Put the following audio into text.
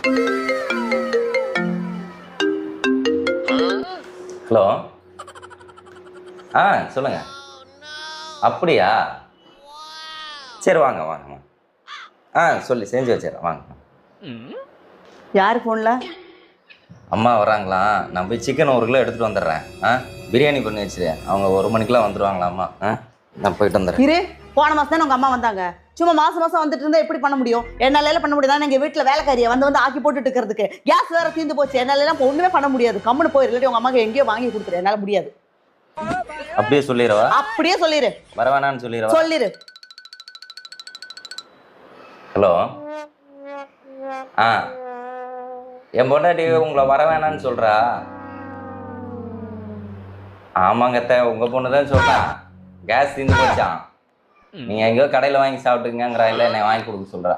Hello. சொல்லுங்க. அப்படியா? சரி வாங்க வாங்க வாங்க. சொல்லி செஞ்சு வச்சிடறேன் வாங்க. யார் ஃபோனில்? அம்மா வராங்களாம், நான் போய் சிக்கன் 1 கிலோ எடுத்துகிட்டு வந்துடுறேன். பிரியாணி பண்ணி வச்சு அவங்க 1 மணிக்கெலாம் வந்துடுவாங்களா அம்மா. நான் போயிட்டு வந்துடுறேன். இரு, போன மாதம் தானே உங்கள் அம்மா வந்தாங்க. சும்மா மாதம் வந்துட்டு இருந்தால் எப்படி பண்ண முடியும்? என்னால பண்ண முடியாது. எங்கள் வீட்டில் வேலைக்காரியை வந்து ஆக்கி போட்டுட்டு இருக்கிறதுக்கு கேஸ் வேற தீர்ந்து போச்சு. என்னால ஒன்றுமே பண்ண முடியாது. கம்முன்னு போயிரு, இல்லாட்டி உங்கள் அம்மாக்கு எங்கேயோ வாங்கி கொடுத்துரு. என்னால் முடியாது. அப்படியே சொல்லிடுவா? அப்படியே சொல்லிடு. வர வேணான்னு சொல்லிடுவா? சொல்லிடு. ஹலோ. என் பொண்டாட்டி உங்களை வர வேணான்னு சொல்கிறா. ஆமாங்கத்த, உங்கள் பொண்ணு தான் சொல்கிறா. கேஸ் தீர்ந்து போச்சான், நீங்கள் எங்கேயோ கடையில் வாங்கி சாப்பிட்டுங்கங்கிறா. இல்லை என்னை வாங்கி கொடுக்க சொல்கிறா.